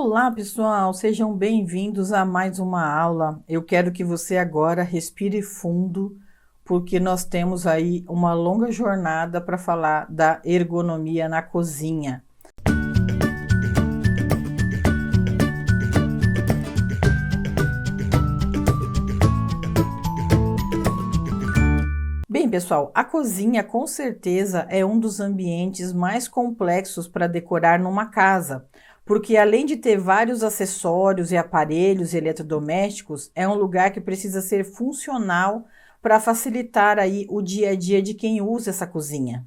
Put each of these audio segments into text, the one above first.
Olá, pessoal, sejam bem-vindos a mais uma aula. Eu quero que você agora respire fundo, porque nós temos aí uma longa jornada para falar da ergonomia na cozinha. Bem, pessoal, a cozinha com certeza é um dos ambientes mais complexos para decorar numa casa, porque além de ter vários acessórios e aparelhos eletrodomésticos, é um lugar que precisa ser funcional para facilitar aí o dia a dia de quem usa essa cozinha.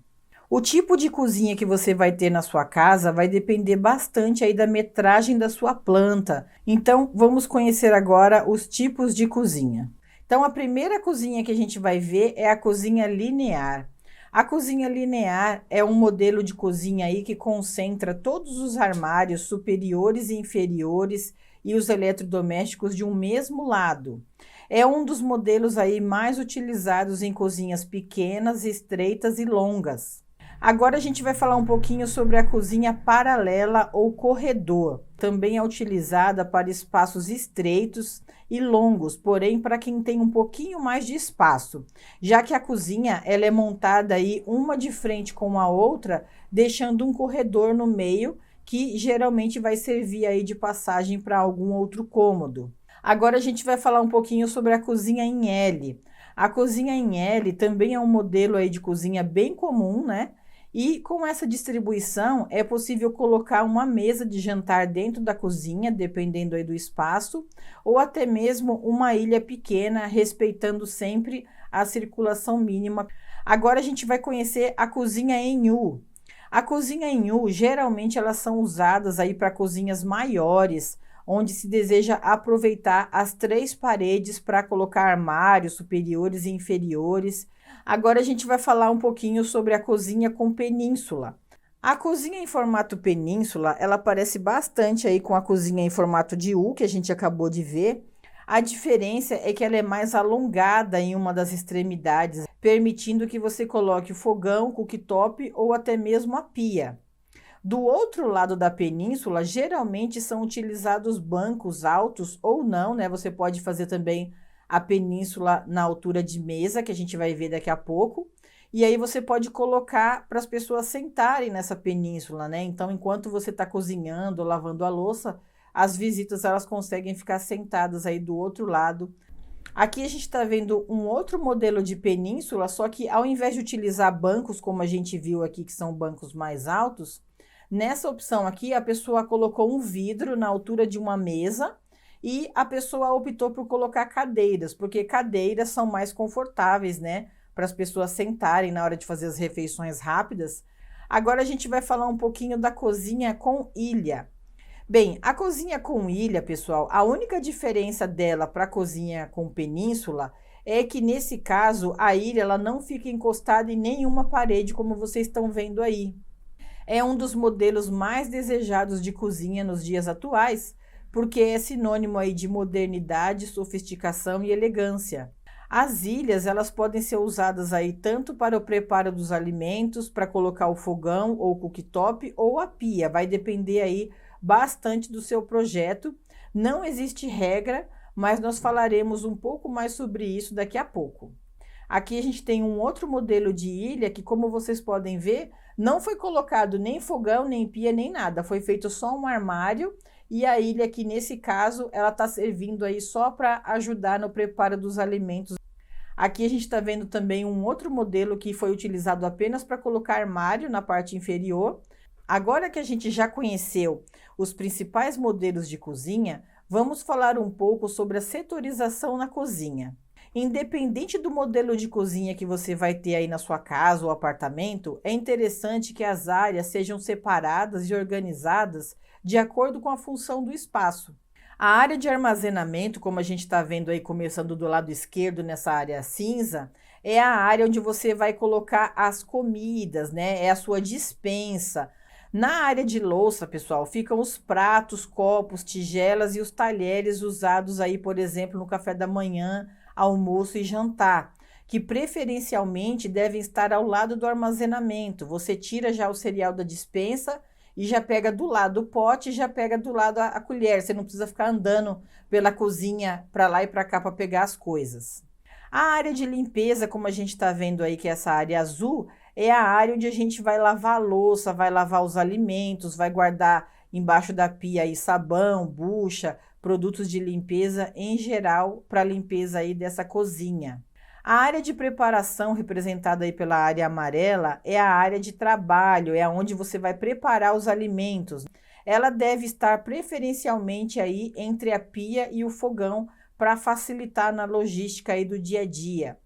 O tipo de cozinha que você vai ter na sua casa vai depender bastante aí da metragem da sua planta. Então, vamos conhecer agora os tipos de cozinha. Então, a primeira cozinha que a gente vai ver é a cozinha linear. A cozinha linear é um modelo de cozinha aí que concentra todos os armários superiores e inferiores e os eletrodomésticos de um mesmo lado. É um dos modelos aí mais utilizados em cozinhas pequenas, estreitas e longas. Agora a gente vai falar um pouquinho sobre a cozinha paralela ou corredor. Também é utilizada para espaços estreitos e longos, porém para quem tem um pouquinho mais de espaço, já que a cozinha ela é montada aí uma de frente com a outra, deixando um corredor no meio que geralmente vai servir aí de passagem para algum outro cômodo. Agora a gente vai falar um pouquinho sobre a cozinha em L. A cozinha em L também é um modelo aí de cozinha bem comum, né? E com essa distribuição é possível colocar uma mesa de jantar dentro da cozinha, dependendo aí do espaço, ou até mesmo uma ilha pequena, respeitando sempre a circulação mínima. Agora a gente vai conhecer a cozinha em U. A cozinha em U, geralmente elas são usadas aí para cozinhas maiores, onde se deseja aproveitar as três paredes para colocar armários superiores e inferiores. Agora a gente vai falar um pouquinho sobre a cozinha com península. A cozinha em formato península, ela parece bastante aí com a cozinha em formato de U, que a gente acabou de ver. A diferença é que ela é mais alongada em uma das extremidades, permitindo que você coloque o fogão, cooktop ou até mesmo a pia. Do outro lado da península, geralmente são utilizados bancos altos ou não, né? Você pode fazer também a península na altura de mesa, que a gente vai ver daqui a pouco. E aí você pode colocar para as pessoas sentarem nessa península, né? Então, enquanto você está cozinhando ou lavando a louça, as visitas elas conseguem ficar sentadas aí do outro lado. Aqui a gente está vendo um outro modelo de península, só que ao invés de utilizar bancos, como a gente viu aqui, que são bancos mais altos, nessa opção aqui, a pessoa colocou um vidro na altura de uma mesa e a pessoa optou por colocar cadeiras, porque cadeiras são mais confortáveis, né? Para as pessoas sentarem na hora de fazer as refeições rápidas. Agora a gente vai falar um pouquinho da cozinha com ilha. Bem, a cozinha com ilha, pessoal, a única diferença dela para a cozinha com península é que nesse caso a ilha ela não fica encostada em nenhuma parede, como vocês estão vendo aí. É um dos modelos mais desejados de cozinha nos dias atuais, porque é sinônimo aí de modernidade, sofisticação e elegância. As ilhas, elas podem ser usadas aí tanto para o preparo dos alimentos, para colocar o fogão ou cooktop ou a pia, vai depender aí bastante do seu projeto. Não existe regra, mas nós falaremos um pouco mais sobre isso daqui a pouco. Aqui a gente tem um outro modelo de ilha que, como vocês podem ver, não foi colocado nem fogão, nem pia, nem nada. Foi feito só um armário e a ilha aqui, nesse caso, ela está servindo aí só para ajudar no preparo dos alimentos. Aqui a gente está vendo também um outro modelo que foi utilizado apenas para colocar armário na parte inferior. Agora que a gente já conheceu os principais modelos de cozinha, vamos falar um pouco sobre a setorização na cozinha. Independente do modelo de cozinha que você vai ter aí na sua casa ou apartamento, é interessante que as áreas sejam separadas e organizadas de acordo com a função do espaço. A área de armazenamento, como a gente está vendo aí começando do lado esquerdo nessa área cinza, é a área onde você vai colocar as comidas, né? É a sua despensa. Na área de louça, pessoal, ficam os pratos, copos, tigelas e os talheres usados aí, por exemplo, no café da manhã, almoço e jantar, que preferencialmente devem estar ao lado do armazenamento. Você tira já o cereal da despensa e já pega do lado o pote e já pega do lado a colher. Você não precisa ficar andando pela cozinha para lá e para cá para pegar as coisas. A área de limpeza, como a gente está vendo aí, que é essa área azul, é a área onde a gente vai lavar a louça, vai lavar os alimentos, vai guardar embaixo da pia aí sabão, bucha, produtos de limpeza em geral para limpeza aí dessa cozinha. A área de preparação, representada aí pela área amarela, é a área de trabalho, é onde você vai preparar os alimentos. Ela deve estar preferencialmente aí entre a pia e o fogão para facilitar na logística aí do dia a dia.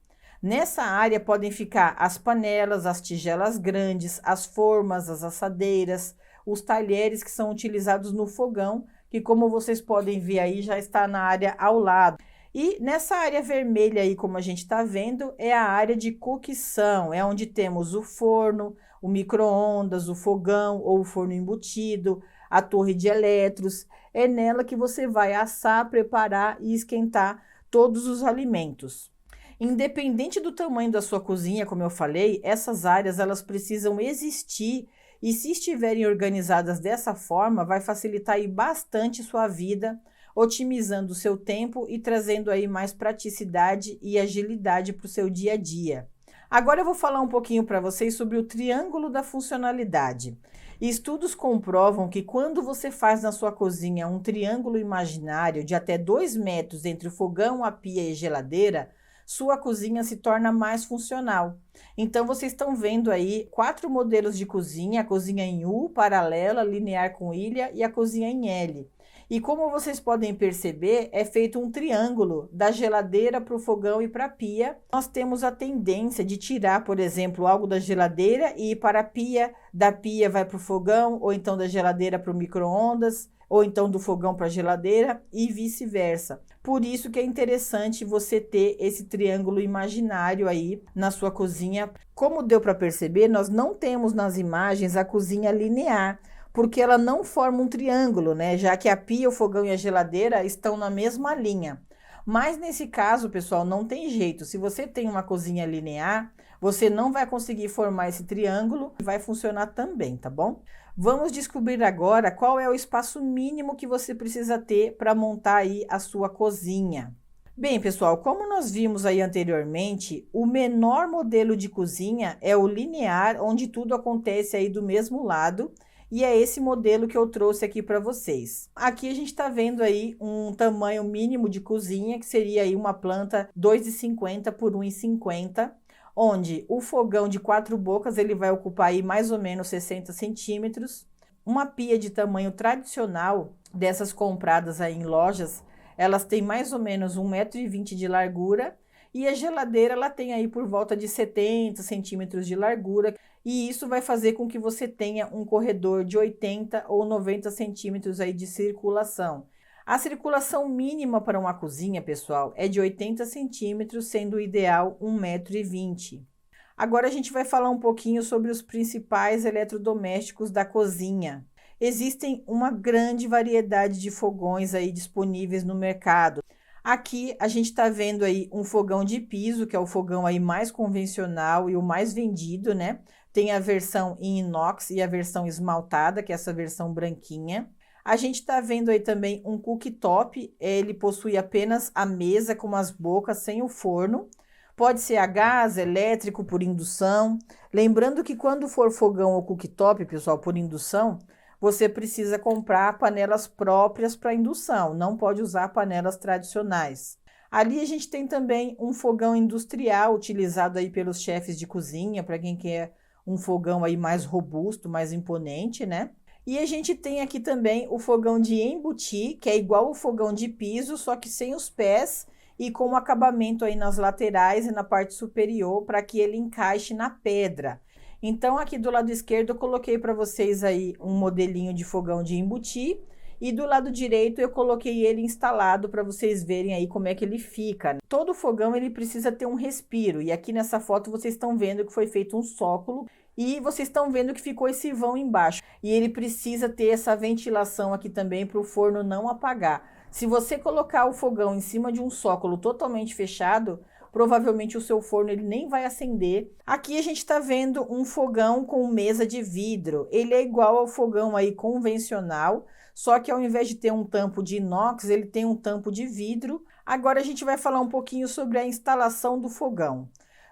Nessa área podem ficar as panelas, as tigelas grandes, as formas, as assadeiras, os talheres que são utilizados no fogão, que como vocês podem ver aí já está na área ao lado. E nessa área vermelha aí, como a gente está vendo, é a área de cocção, é onde temos o forno, o micro-ondas, o fogão ou o forno embutido, a torre de elétrons. É nela que você vai assar, preparar e esquentar todos os alimentos. Independente do tamanho da sua cozinha, como eu falei, essas áreas elas precisam existir e se estiverem organizadas dessa forma, vai facilitar aí bastante sua vida, otimizando o seu tempo e trazendo aí mais praticidade e agilidade para o seu dia a dia. Agora eu vou falar um pouquinho para vocês sobre o triângulo da funcionalidade. Estudos comprovam que quando você faz na sua cozinha um triângulo imaginário de até 2 metros entre o fogão, a pia e a geladeira, sua cozinha se torna mais funcional. Então, vocês estão vendo aí 4 modelos de cozinha, a cozinha em U, paralela, linear com ilha e a cozinha em L. E como vocês podem perceber, é feito um triângulo da geladeira para o fogão e para a pia. Nós temos a tendência de tirar, por exemplo, algo da geladeira e ir para a pia, da pia vai para o fogão, ou então da geladeira para o micro-ondas, ou então do fogão para a geladeira e vice-versa. Por isso que é interessante você ter esse triângulo imaginário aí na sua cozinha. Como deu para perceber, nós não temos nas imagens a cozinha linear, porque ela não forma um triângulo, né? Já que a pia, o fogão e a geladeira estão na mesma linha. Mas nesse caso, pessoal, não tem jeito. Se você tem uma cozinha linear, você não vai conseguir formar esse triângulo e vai funcionar também, tá bom? Vamos descobrir agora qual é o espaço mínimo que você precisa ter para montar aí a sua cozinha. Bem, pessoal, como nós vimos aí anteriormente, o menor modelo de cozinha é o linear, onde tudo acontece aí do mesmo lado. E é esse modelo que eu trouxe aqui para vocês. Aqui a gente está vendo aí um tamanho mínimo de cozinha, que seria aí uma planta 2,50 por 1,50, onde o fogão de 4 bocas ele vai ocupar aí mais ou menos 60 centímetros. Uma pia de tamanho tradicional, dessas compradas aí em lojas, elas têm mais ou menos 1,20 m de largura. E a geladeira ela tem aí por volta de 70 centímetros de largura. E isso vai fazer com que você tenha um corredor de 80 ou 90 centímetros aí de circulação. A circulação mínima para uma cozinha, pessoal, é de 80 centímetros, sendo o ideal 1,20 m. Agora a gente vai falar um pouquinho sobre os principais eletrodomésticos da cozinha. Existem uma grande variedade de fogões aí disponíveis no mercado. Aqui a gente está vendo aí um fogão de piso, que é o fogão aí mais convencional e o mais vendido, né? Tem a versão em inox e a versão esmaltada, que é essa versão branquinha. A gente está vendo aí também um cooktop, ele possui apenas a mesa com as bocas sem o forno. Pode ser a gás, elétrico, por indução. Lembrando que quando for fogão ou cooktop, pessoal, por indução, você precisa comprar panelas próprias para indução, não pode usar panelas tradicionais. Ali a gente tem também um fogão industrial utilizado aí pelos chefes de cozinha, para quem quer um fogão aí mais robusto, mais imponente, né? E a gente tem aqui também o fogão de embutir, que é igual o fogão de piso, só que sem os pés e com um acabamento aí nas laterais e na parte superior para que ele encaixe na pedra. Então, aqui do lado esquerdo eu coloquei para vocês aí um modelinho de fogão de embutir e do lado direito eu coloquei ele instalado para vocês verem aí como é que ele fica. Todo fogão ele precisa ter um respiro e aqui nessa foto vocês estão vendo que foi feito um sócolo e vocês estão vendo que ficou esse vão embaixo. E ele precisa ter essa ventilação aqui também para o forno não apagar. Se você colocar o fogão em cima de um sócolo totalmente fechado, provavelmente o seu forno ele nem vai acender. Aqui a gente está vendo um fogão com mesa de vidro. Ele é igual ao fogão aí convencional, só que ao invés de ter um tampo de inox, ele tem um tampo de vidro. Agora a gente vai falar um pouquinho sobre a instalação do fogão.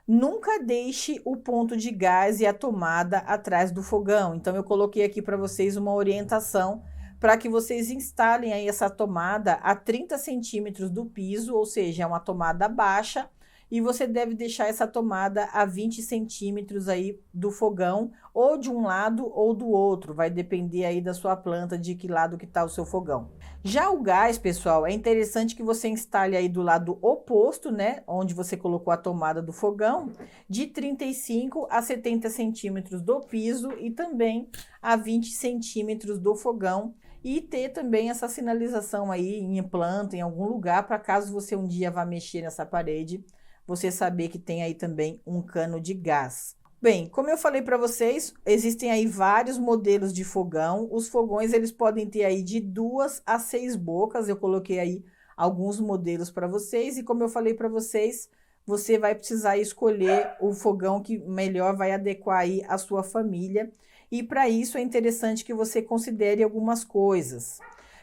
Nunca deixe o ponto de gás e a tomada atrás do fogão. Então eu coloquei aqui para vocês uma orientação para que vocês instalem aí essa tomada a 30 centímetros do piso, ou seja, é uma tomada baixa, e você deve deixar essa tomada a 20 centímetros aí do fogão, ou de um lado ou do outro, vai depender aí da sua planta, de que lado que está o seu fogão. Já o gás, pessoal, é interessante que você instale aí do lado oposto, né, onde você colocou a tomada do fogão, de 35 a 70 centímetros do piso e também a 20 centímetros do fogão, e ter também essa sinalização aí em planta, em algum lugar, para caso você um dia vá mexer nessa parede, você saber que tem aí também um cano de gás. Bem, como eu falei para vocês, existem aí vários modelos de fogão. Os fogões eles podem ter aí de 2 a 6 bocas. Eu coloquei aí alguns modelos para vocês e como eu falei para vocês, você vai precisar escolher o fogão que melhor vai adequar aí a sua família. E para isso é interessante que você considere algumas coisas.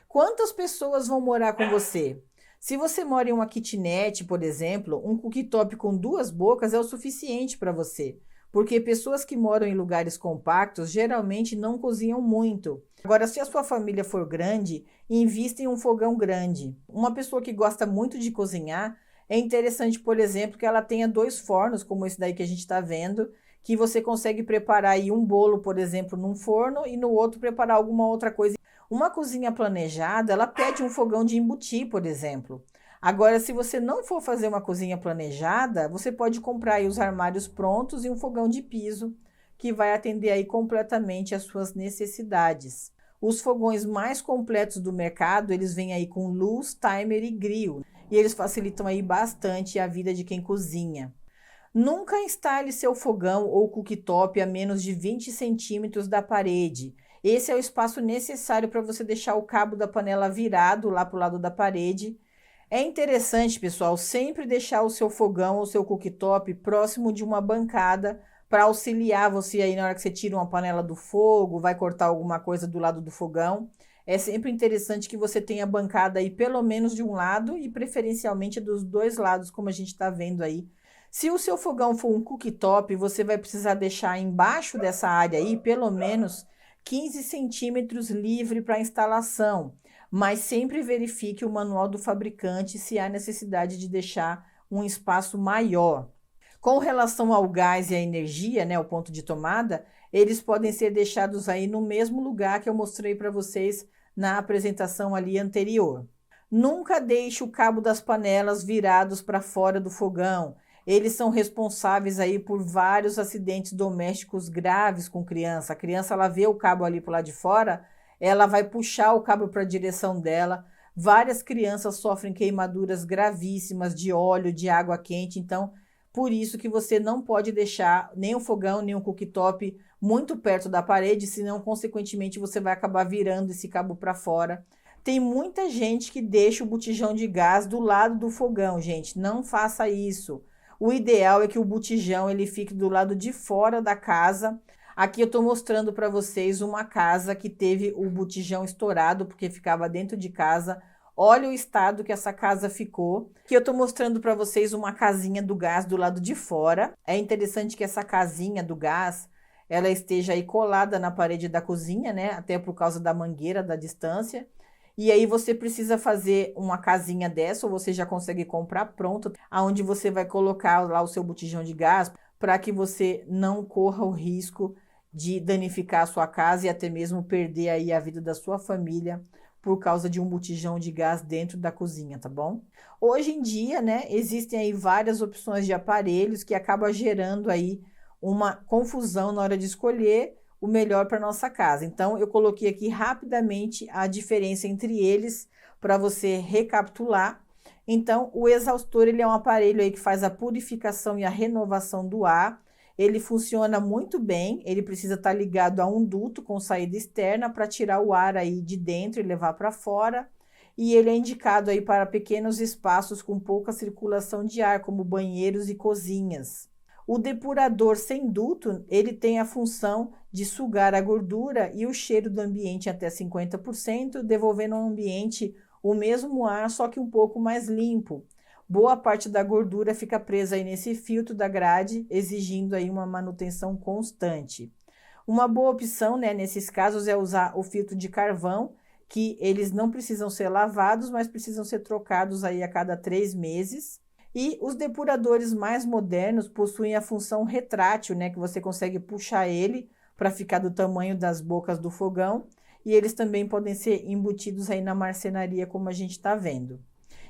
Quantas pessoas vão morar com você? Se você mora em uma kitnet, por exemplo, um cooktop com 2 bocas é o suficiente para você. Porque pessoas que moram em lugares compactos geralmente não cozinham muito. Agora, se a sua família for grande, invista em um fogão grande. Uma pessoa que gosta muito de cozinhar, é interessante, por exemplo, que ela tenha 2 fornos, como esse daí que a gente está vendo, que você consegue preparar aí um bolo, por exemplo, num forno e no outro preparar alguma outra coisa. Uma cozinha planejada, ela pede um fogão de embutir, por exemplo. Agora, se você não for fazer uma cozinha planejada, você pode comprar aí os armários prontos e um fogão de piso, que vai atender aí completamente às suas necessidades. Os fogões mais completos do mercado, eles vêm aí com luz, timer e grill, e eles facilitam aí bastante a vida de quem cozinha. Nunca instale seu fogão ou cooktop a menos de 20 centímetros da parede. Esse é o espaço necessário para você deixar o cabo da panela virado lá para o lado da parede. É interessante, pessoal, sempre deixar o seu fogão ou seu cooktop próximo de uma bancada para auxiliar você aí na hora que você tira uma panela do fogo, vai cortar alguma coisa do lado do fogão. É sempre interessante que você tenha a bancada aí pelo menos de um lado e preferencialmente dos 2 lados, como a gente está vendo aí. Se o seu fogão for um cooktop, você vai precisar deixar embaixo dessa área aí pelo menos 15 centímetros livre para instalação, mas sempre verifique o manual do fabricante se há necessidade de deixar um espaço maior. Com relação ao gás e à energia, né, o ponto de tomada, eles podem ser deixados aí no mesmo lugar que eu mostrei para vocês na apresentação ali anterior. Nunca deixe o cabo das panelas virados para fora do fogão. Eles são responsáveis aí por vários acidentes domésticos graves com criança. A criança ela vê o cabo ali para lado de fora, ela vai puxar o cabo para a direção dela. Várias crianças sofrem queimaduras gravíssimas de óleo, de água quente. Então, por isso que você não pode deixar nem o fogão, nem o cooktop muito perto da parede, senão, consequentemente, você vai acabar virando esse cabo para fora. Tem muita gente que deixa o botijão de gás do lado do fogão, gente. Não faça isso. O ideal é que o botijão ele fique do lado de fora da casa. Aqui eu estou mostrando para vocês uma casa que teve o botijão estourado porque ficava dentro de casa. Olha o estado que essa casa ficou. Aqui eu estou mostrando para vocês uma casinha do gás do lado de fora. É interessante que essa casinha do gás ela esteja aí colada na parede da cozinha, né? Até por causa da mangueira, da distância. E aí você precisa fazer uma casinha dessa, ou você já consegue comprar pronta, aonde você vai colocar lá o seu botijão de gás, para que você não corra o risco de danificar a sua casa e até mesmo perder aí a vida da sua família por causa de um botijão de gás dentro da cozinha, tá bom? Hoje em dia, né, existem aí várias opções de aparelhos que acabam gerando aí uma confusão na hora de escolher o melhor para nossa casa. Então, eu coloquei aqui rapidamente a diferença entre eles para você recapitular. Então, o exaustor ele é um aparelho aí que faz a purificação e a renovação do ar. Ele funciona muito bem, ele precisa estar ligado a um duto com saída externa para tirar o ar aí de dentro e levar para fora. e ele é indicado aí para pequenos espaços com pouca circulação de ar, como banheiros e cozinhas. O depurador sem duto, ele tem a função de sugar a gordura e o cheiro do ambiente até 50%, devolvendo ao ambiente o mesmo ar, só que um pouco mais limpo. Boa parte da gordura fica presa aí nesse filtro da grade, exigindo aí uma manutenção constante. Uma boa opção, né, nesses casos é usar o filtro de carvão, que eles não precisam ser lavados, mas precisam ser trocados aí a cada 3 meses. E os depuradores mais modernos possuem a função retrátil, né, que você consegue puxar ele para ficar do tamanho das bocas do fogão. E eles também podem ser embutidos aí na marcenaria, como a gente está vendo.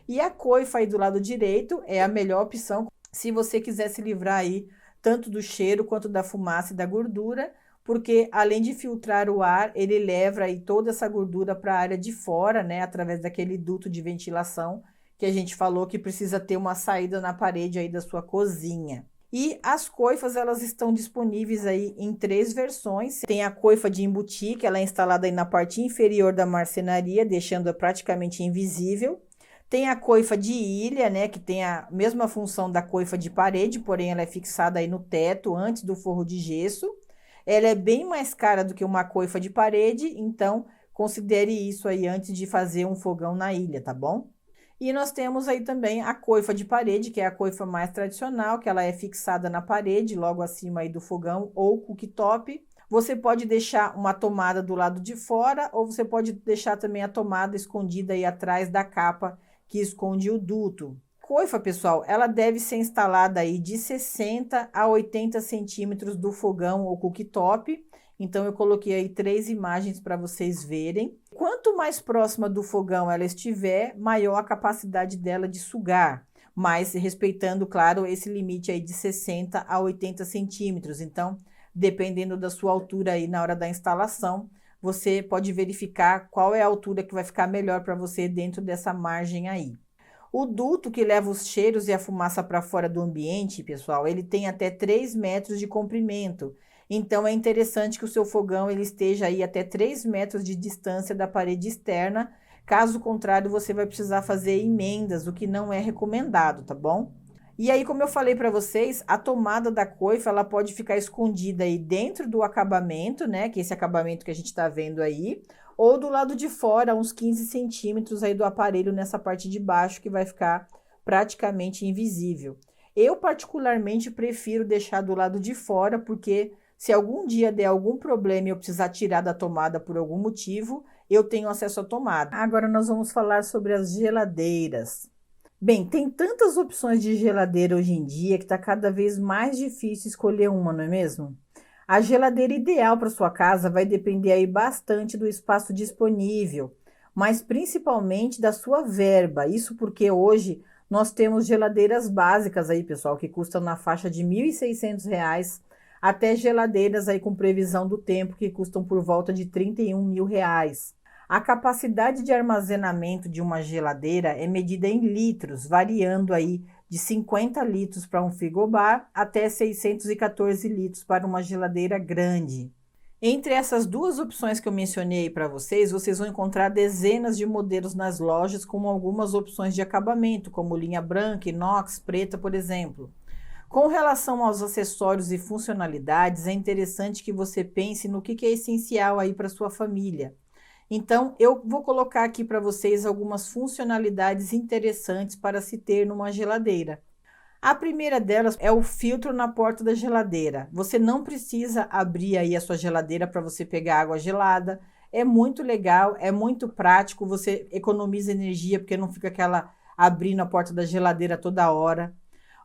E a coifa aí do lado direito é a melhor opção se você quiser se livrar aí tanto do cheiro quanto da fumaça e da gordura, porque além de filtrar o ar, ele leva aí toda essa gordura para a área de fora, né, através daquele duto de ventilação que a gente falou que precisa ter uma saída na parede aí da sua cozinha. E as coifas, elas estão disponíveis aí em 3 versões. Tem a coifa de embutir, que ela é instalada aí na parte inferior da marcenaria, deixando-a praticamente invisível. Tem a coifa de ilha, né, que tem a mesma função da coifa de parede, porém ela é fixada aí no teto antes do forro de gesso. Ela é bem mais cara do que uma coifa de parede, então considere isso aí antes de fazer um fogão na ilha, tá bom? E nós temos aí também a coifa de parede, que é a coifa mais tradicional, que ela é fixada na parede, logo acima aí do fogão ou cooktop. Você pode deixar uma tomada do lado de fora, ou você pode deixar também a tomada escondida aí atrás da capa que esconde o duto. Coifa, pessoal, ela deve ser instalada aí de 60 a 80 centímetros do fogão ou cooktop. Então, eu coloquei aí 3 imagens para vocês verem. Quanto mais próxima do fogão ela estiver, maior a capacidade dela de sugar, mas respeitando, claro, esse limite aí de 60 a 80 centímetros. Então, dependendo da sua altura aí na hora da instalação, você pode verificar qual é a altura que vai ficar melhor para você dentro dessa margem aí. O duto que leva os cheiros e a fumaça para fora do ambiente, pessoal, ele tem até 3 metros de comprimento. Então, é interessante que o seu fogão ele esteja aí até 3 metros de distância da parede externa. Caso contrário, você vai precisar fazer emendas, o que não é recomendado, tá bom? E aí, como eu falei para vocês, a tomada da coifa, ela pode ficar escondida aí dentro do acabamento, né? Que é esse acabamento que a gente está vendo aí, ou do lado de fora, uns 15 centímetros aí do aparelho nessa parte de baixo, que vai ficar praticamente invisível. Eu, particularmente, prefiro deixar do lado de fora, porque se algum dia der algum problema e eu precisar tirar da tomada por algum motivo, eu tenho acesso à tomada. Agora nós vamos falar sobre as geladeiras. Bem, tem tantas opções de geladeira hoje em dia que está cada vez mais difícil escolher uma, não é mesmo? A geladeira ideal para sua casa vai depender aí bastante do espaço disponível, mas principalmente da sua verba. Isso porque hoje nós temos geladeiras básicas aí, pessoal, que custam na faixa de R$ 1.600, até geladeiras aí com previsão do tempo que custam por volta de R$ 31.000. A capacidade de armazenamento de uma geladeira é medida em litros, variando aí de 50 litros para um frigobar até 614 litros para uma geladeira grande. Entre essas duas opções que eu mencionei para vocês, vocês vão encontrar dezenas de modelos nas lojas com algumas opções de acabamento, como linha branca, inox, preta, por exemplo. Com relação aos acessórios e funcionalidades, é interessante que você pense no que é essencial aí para sua família. Então, eu vou colocar aqui para vocês algumas funcionalidades interessantes para se ter numa geladeira. A primeira delas é o filtro na porta da geladeira. Você não precisa abrir aí a sua geladeira para você pegar água gelada. É muito legal, é muito prático, você economiza energia porque não fica aquela abrindo a porta da geladeira toda hora.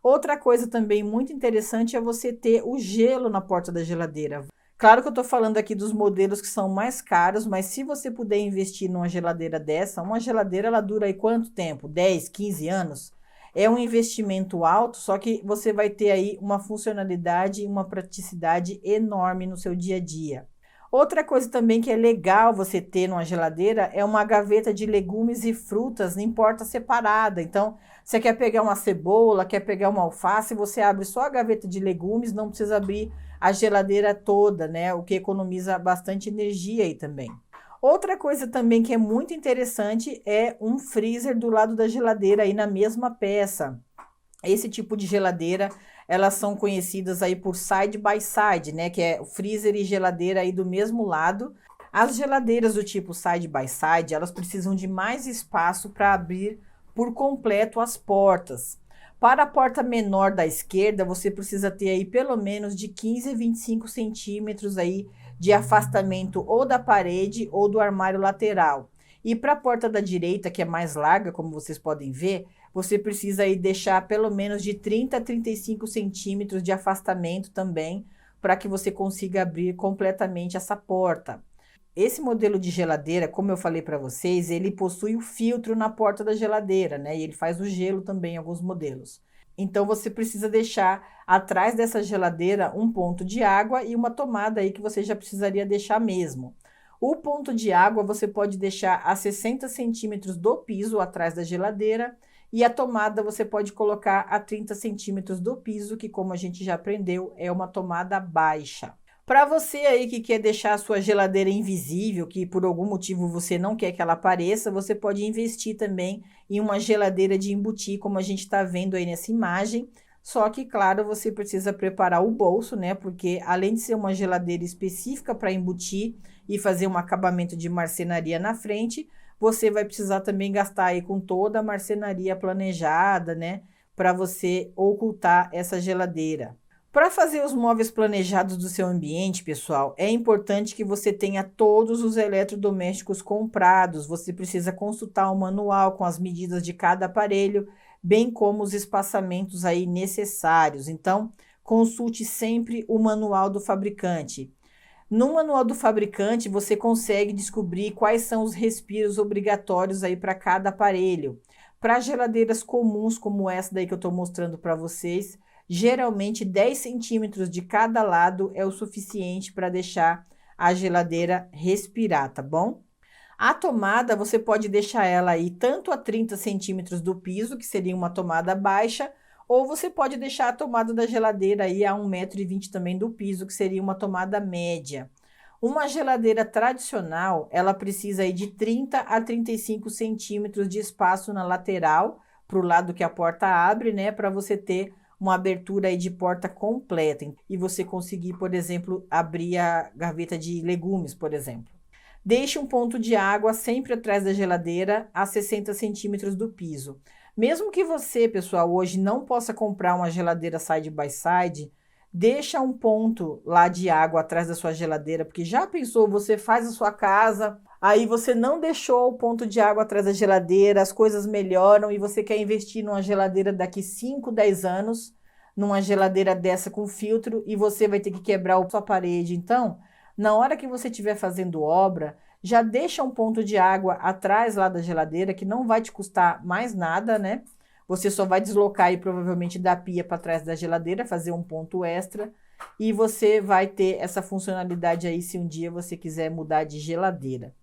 Outra coisa também muito interessante é você ter o gelo na porta da geladeira. Claro que eu estou falando aqui dos modelos que são mais caros, mas se você puder investir numa geladeira dessa, uma geladeira ela dura aí quanto tempo? 10, 15 anos? É um investimento alto, só que você vai ter aí uma funcionalidade e uma praticidade enorme no seu dia a dia. Outra coisa também que é legal você ter numa geladeira é uma gaveta de legumes e frutas em porta separada. Então, você quer pegar uma cebola, quer pegar uma alface, você abre só a gaveta de legumes, não precisa abrir a geladeira toda, né? O que economiza bastante energia aí também. Outra coisa também que é muito interessante é um freezer do lado da geladeira aí na mesma peça. Esse tipo de geladeira, elas são conhecidas aí por side by side, né? Que é freezer e geladeira aí do mesmo lado. As geladeiras do tipo side by side, elas precisam de mais espaço para abrir por completo as portas. Para a porta menor da esquerda, você precisa ter aí pelo menos de 15 a 25 centímetros aí de afastamento ou da parede ou do armário lateral. E para a porta da direita, que é mais larga, como vocês podem ver, você precisa aí deixar pelo menos de 30 a 35 centímetros de afastamento também, para que você consiga abrir completamente essa porta. Esse modelo de geladeira, como eu falei para vocês, ele possui o filtro na porta da geladeira, né? E ele faz o gelo também em alguns modelos. Então você precisa deixar atrás dessa geladeira um ponto de água e uma tomada aí que você já precisaria deixar mesmo. O ponto de água você pode deixar a 60 centímetros do piso atrás da geladeira e a tomada você pode colocar a 30 centímetros do piso, que como a gente já aprendeu, é uma tomada baixa. Para você aí que quer deixar a sua geladeira invisível, que por algum motivo você não quer que ela apareça, você pode investir também em uma geladeira de embutir, como a gente está vendo aí nessa imagem. Só que, claro, você precisa preparar o bolso, né? Porque além de ser uma geladeira específica para embutir e fazer um acabamento de marcenaria na frente, você vai precisar também gastar aí com toda a marcenaria planejada, né? Para você ocultar essa geladeira. Para fazer os móveis planejados do seu ambiente, pessoal, é importante que você tenha todos os eletrodomésticos comprados. Você precisa consultar o manual com as medidas de cada aparelho, bem como os espaçamentos aí necessários. Então, consulte sempre o manual do fabricante. No manual do fabricante, você consegue descobrir quais são os respiros obrigatórios aí para cada aparelho. Para geladeiras comuns, como essa daí que eu estou mostrando para vocês, geralmente 10 centímetros de cada lado é o suficiente para deixar a geladeira respirar, tá bom? A tomada, você pode deixar ela aí tanto a 30 centímetros do piso, que seria uma tomada baixa, ou você pode deixar a tomada da geladeira aí a 1,20 m também do piso, que seria uma tomada média. Uma geladeira tradicional, ela precisa aí de 30 a 35 centímetros de espaço na lateral, para o lado que a porta abre, né, para você ter uma abertura aí de porta completa e você conseguir, por exemplo, abrir a gaveta de legumes, por exemplo. Deixe um ponto de água sempre atrás da geladeira a 60 centímetros do piso. Mesmo que você, pessoal, hoje não possa comprar uma geladeira side by side, deixa um ponto lá de água atrás da sua geladeira, porque já pensou, você faz a sua casa, aí você não deixou o ponto de água atrás da geladeira, as coisas melhoram e você quer investir numa geladeira daqui 5, 10 anos, numa geladeira dessa com filtro e você vai ter que quebrar a sua parede. Então, na hora que você estiver fazendo obra, já deixa um ponto de água atrás lá da geladeira, que não vai te custar mais nada, né? Você só vai deslocar aí provavelmente da pia para trás da geladeira, fazer um ponto extra e você vai ter essa funcionalidade aí se um dia você quiser mudar de geladeira.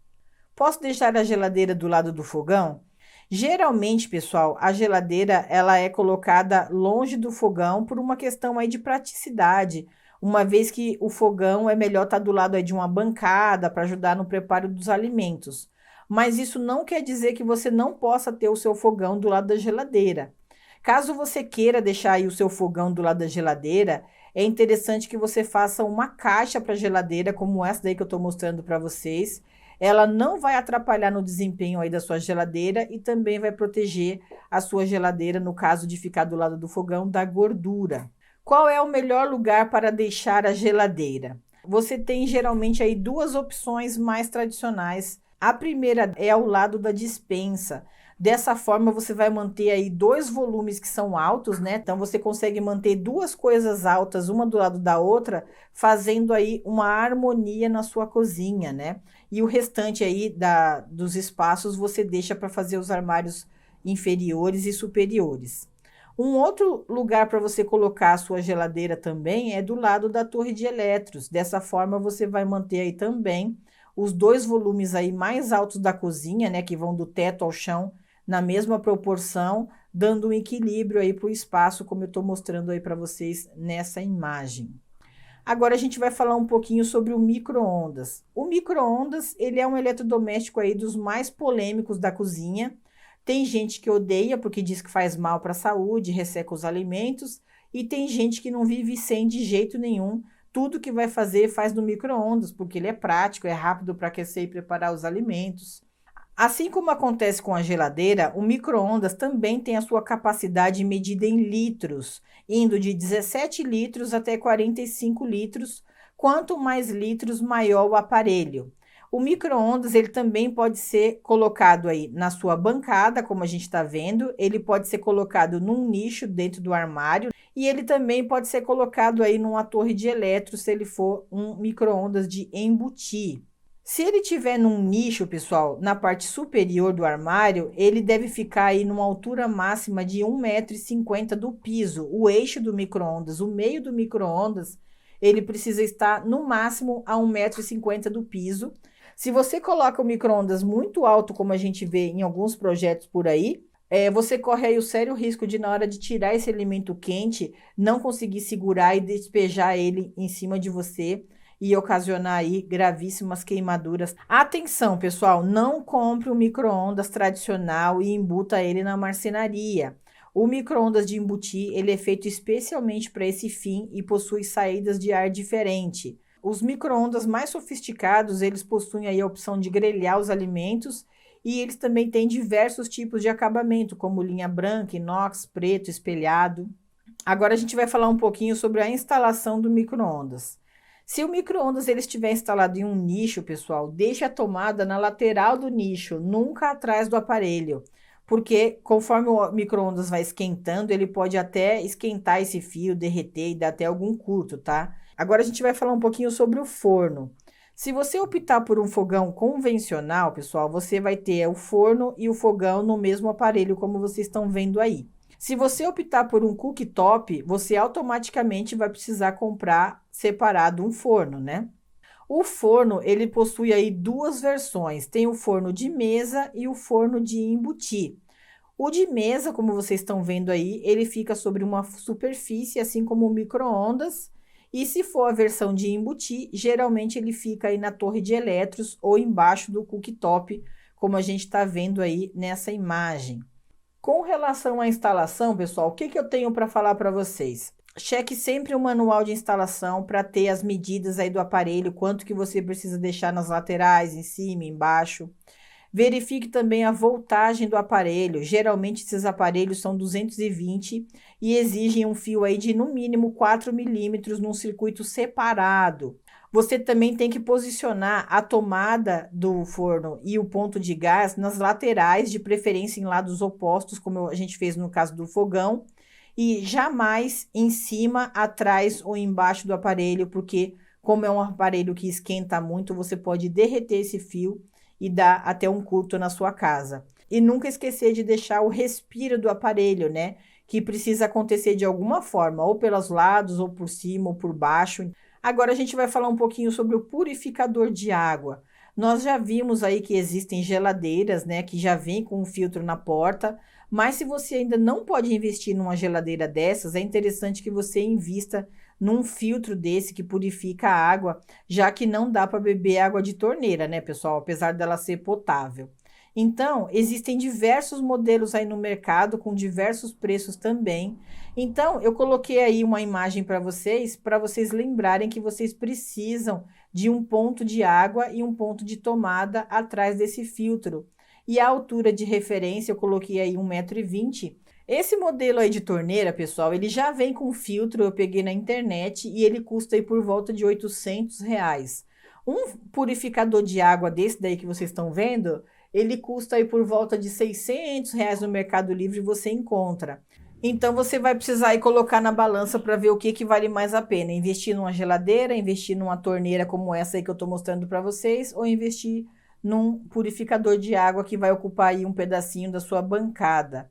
Posso deixar a geladeira do lado do fogão? Geralmente, pessoal, a geladeira ela é colocada longe do fogão por uma questão aí de praticidade, uma vez que o fogão é melhor estar do lado aí de uma bancada para ajudar no preparo dos alimentos. Mas isso não quer dizer que você não possa ter o seu fogão do lado da geladeira. Caso você queira deixar aí o seu fogão do lado da geladeira, é interessante que você faça uma caixa para a geladeira, como essa daí que eu estou mostrando para vocês. Ela não vai atrapalhar no desempenho aí da sua geladeira e também vai proteger a sua geladeira, no caso de ficar do lado do fogão, da gordura. Qual é o melhor lugar para deixar a geladeira? Você tem geralmente aí duas opções mais tradicionais. A primeira é ao lado da despensa. Dessa forma, você vai manter aí dois volumes que são altos, né? Então, você consegue manter duas coisas altas, uma do lado da outra, fazendo aí uma harmonia na sua cozinha, né? E o restante aí dos espaços você deixa para fazer os armários inferiores e superiores. Um outro lugar para você colocar a sua geladeira também é do lado da torre de eletros. Dessa forma, você vai manter aí também os dois volumes aí mais altos da cozinha, né? Que vão do teto ao chão, na mesma proporção, dando um equilíbrio aí para o espaço, como eu estou mostrando aí para vocês nessa imagem. Agora a gente vai falar um pouquinho sobre o micro-ondas. O micro-ondas, ele é um eletrodoméstico aí dos mais polêmicos da cozinha. Tem gente que odeia porque diz que faz mal para a saúde, resseca os alimentos, e tem gente que não vive sem de jeito nenhum. Tudo que vai fazer faz no micro-ondas, porque ele é prático, é rápido para aquecer e preparar os alimentos. Assim como acontece com a geladeira, o micro-ondas também tem a sua capacidade medida em litros, indo de 17 litros até 45 litros. Quanto mais litros, maior o aparelho. O micro-ondas ele também pode ser colocado aí na sua bancada, como a gente está vendo. Ele pode ser colocado num nicho dentro do armário e ele também pode ser colocado aí numa torre de eletro, se ele for um micro-ondas de embutir. Se ele tiver num nicho, pessoal, na parte superior do armário, ele deve ficar aí numa altura máxima de 1,50 m do piso. O eixo do micro-ondas, o meio do micro-ondas, ele precisa estar no máximo a 1,50 m do piso. Se você coloca o micro-ondas muito alto, como a gente vê em alguns projetos por aí, você corre aí o sério risco de, na hora de tirar esse alimento quente, não conseguir segurar e despejar ele em cima de você e ocasionar aí gravíssimas queimaduras. Atenção, pessoal, não compre o micro-ondas tradicional e embuta ele na marcenaria. O micro-ondas de embutir, ele é feito especialmente para esse fim e possui saídas de ar diferente. Os micro-ondas mais sofisticados, eles possuem aí a opção de grelhar os alimentos e eles também têm diversos tipos de acabamento, como linha branca, inox, preto, espelhado. Agora a gente vai falar um pouquinho sobre a instalação do micro-ondas. Se o micro-ondas ele estiver instalado em um nicho, pessoal, deixe a tomada na lateral do nicho, nunca atrás do aparelho, porque conforme o micro-ondas vai esquentando, ele pode até esquentar esse fio, derreter e dar até algum curto, tá? Agora a gente vai falar um pouquinho sobre o forno. Se você optar por um fogão convencional, pessoal, você vai ter o forno e o fogão no mesmo aparelho, como vocês estão vendo aí. Se você optar por um cooktop, você automaticamente vai precisar comprar separado um forno, né? O forno, ele possui aí duas versões. Tem o forno de mesa e o forno de embutir. O de mesa, como vocês estão vendo aí, ele fica sobre uma superfície, assim como o micro-ondas. E se for a versão de embutir, geralmente ele fica aí na torre de eletros ou embaixo do cooktop, como a gente está vendo aí nessa imagem. Com relação à instalação, pessoal, o que eu tenho para falar para vocês? Cheque sempre o manual de instalação para ter as medidas aí do aparelho, quanto que você precisa deixar nas laterais, em cima, embaixo. Verifique também a voltagem do aparelho. Geralmente esses aparelhos são 220 e exigem um fio aí de no mínimo 4 milímetros num circuito separado. Você também tem que posicionar a tomada do forno e o ponto de gás nas laterais, de preferência em lados opostos, como a gente fez no caso do fogão, e jamais em cima, atrás ou embaixo do aparelho, porque como é um aparelho que esquenta muito, você pode derreter esse fio e dar até um curto na sua casa. E nunca esquecer de deixar o respiro do aparelho, né? Que precisa acontecer de alguma forma, ou pelos lados, ou por cima, ou por baixo. Agora a gente vai falar um pouquinho sobre o purificador de água. Nós já vimos aí que existem geladeiras, né, que já vem com um filtro na porta, mas se você ainda não pode investir numa geladeira dessas, é interessante que você invista num filtro desse que purifica a água, já que não dá para beber água de torneira, né, pessoal, apesar dela ser potável. Então, existem diversos modelos aí no mercado com diversos preços também. Então, eu coloquei aí uma imagem para vocês lembrarem que vocês precisam de um ponto de água e um ponto de tomada atrás desse filtro. E a altura de referência, eu coloquei aí 1,20 m. Esse modelo aí de torneira, pessoal, ele já vem com filtro, eu peguei na internet e ele custa aí por volta de R$ 800. Um purificador de água desse daí que vocês estão vendo, ele custa aí por volta de R$ 600 no Mercado Livre, você encontra. Então, você vai precisar aí colocar na balança para ver o que vale mais a pena. Investir numa geladeira, investir numa torneira como essa aí que eu estou mostrando para vocês, ou investir num purificador de água que vai ocupar aí um pedacinho da sua bancada.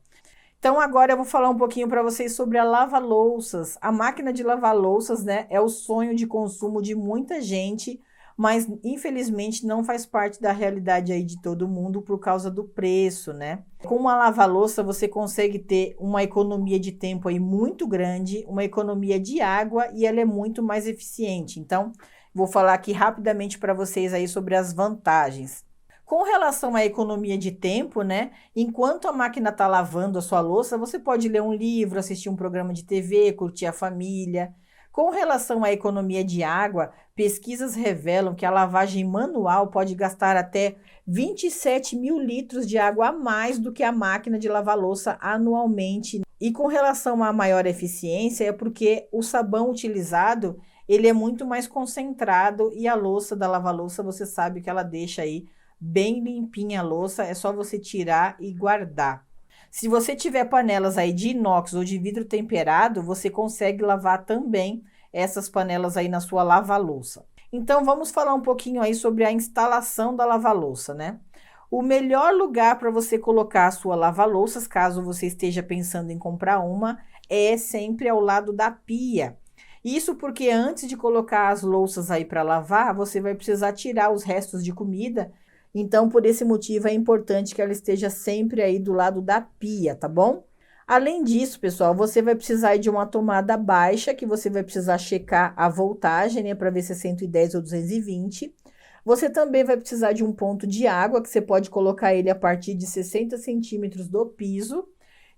Então, agora eu vou falar um pouquinho para vocês sobre a lava-louças. A máquina de lavar louças, né, é o sonho de consumo de muita gente, mas infelizmente não faz parte da realidade aí de todo mundo por causa do preço, né? Com uma lava-louça você consegue ter uma economia de tempo aí muito grande, uma economia de água e ela é muito mais eficiente. Então, vou falar aqui rapidamente para vocês aí sobre as vantagens. Com relação à economia de tempo, né? Enquanto a máquina está lavando a sua louça, você pode ler um livro, assistir um programa de TV, curtir a família. Com relação à economia de água, pesquisas revelam que a lavagem manual pode gastar até 27 mil litros de água a mais do que a máquina de lavar louça anualmente. E com relação à maior eficiência, é porque o sabão utilizado ele é muito mais concentrado e a louça da lava-louça você sabe que ela deixa aí bem limpinha a louça, é só você tirar e guardar. Se você tiver panelas aí de inox ou de vidro temperado, você consegue lavar também essas panelas aí na sua lava-louça. Então vamos falar um pouquinho aí sobre a instalação da lava-louça, né? O melhor lugar para você colocar a sua lava-louças, caso você esteja pensando em comprar uma, é sempre ao lado da pia. Isso porque antes de colocar as louças aí para lavar, você vai precisar tirar os restos de comida. Então, por esse motivo, é importante que ela esteja sempre aí do lado da pia, tá bom? Além disso, pessoal, você vai precisar de uma tomada baixa, que você vai precisar checar a voltagem, né, para ver se é 110 ou 220. Você também vai precisar de um ponto de água, que você pode colocar ele a partir de 60 centímetros do piso.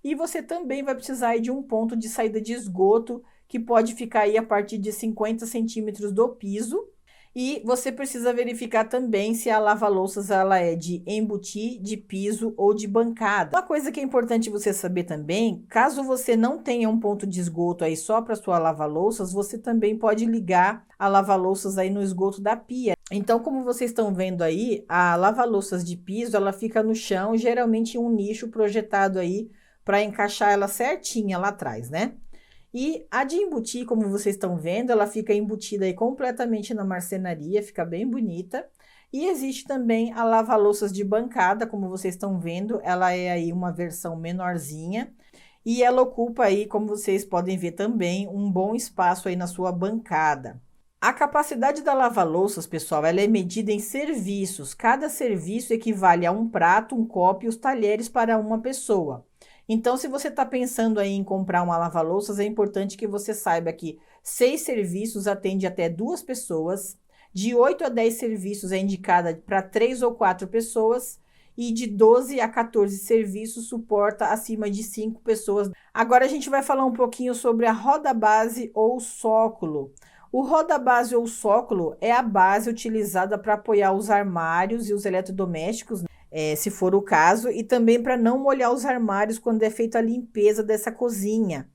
E você também vai precisar aí de um ponto de saída de esgoto, que pode ficar aí a partir de 50 centímetros do piso. E você precisa verificar também se a lava-louças ela é de embutir, de piso ou de bancada. Uma coisa que é importante você saber também, caso você não tenha um ponto de esgoto aí só para sua lava-louças, você também pode ligar a lava-louças aí no esgoto da pia. Então, como vocês estão vendo aí, a lava-louças de piso, ela fica no chão, geralmente em um nicho projetado aí para encaixar ela certinha lá atrás, né? E a de embutir, como vocês estão vendo, ela fica embutida aí completamente na marcenaria, fica bem bonita. E existe também a lava-louças de bancada, como vocês estão vendo, ela é aí uma versão menorzinha. E ela ocupa aí, como vocês podem ver também, um bom espaço aí na sua bancada. A capacidade da lava-louças, pessoal, ela é medida em serviços. Cada serviço equivale a um prato, um copo e os talheres para uma pessoa. Então, se você está pensando aí em comprar uma lava-louças, é importante que você saiba que 6 serviços atende até 2 pessoas, de 8 a 10 serviços é indicada para 3 ou 4 pessoas, e de 12 a 14 serviços suporta acima de 5 pessoas. Agora a gente vai falar um pouquinho sobre a roda base ou sócolo. O roda base ou sócolo é a base utilizada para apoiar os armários e os eletrodomésticos, se for o caso, e também para não molhar os armários quando é feita a limpeza dessa cozinha.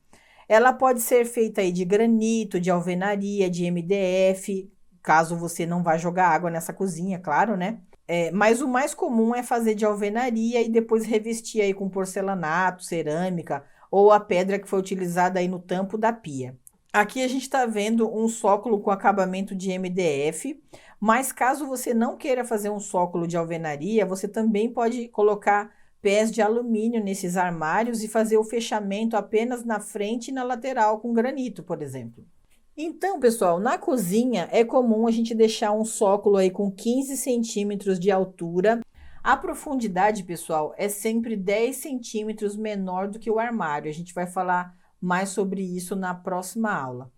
Ela pode ser feita aí de granito, de alvenaria, de MDF, caso você não vá jogar água nessa cozinha, claro, né? Mas o mais comum é fazer de alvenaria e depois revestir aí com porcelanato, cerâmica ou a pedra que foi utilizada aí no tampo da pia. Aqui a gente está vendo um sócolo com acabamento de MDF, mas caso você não queira fazer um sócolo de alvenaria, você também pode colocar pés de alumínio nesses armários e fazer o fechamento apenas na frente e na lateral com granito, por exemplo. Então, pessoal, na cozinha é comum a gente deixar um sócolo aí com 15 centímetros de altura. A profundidade, pessoal, é sempre 10 centímetros menor do que o armário. A gente vai falar mais sobre isso na próxima aula.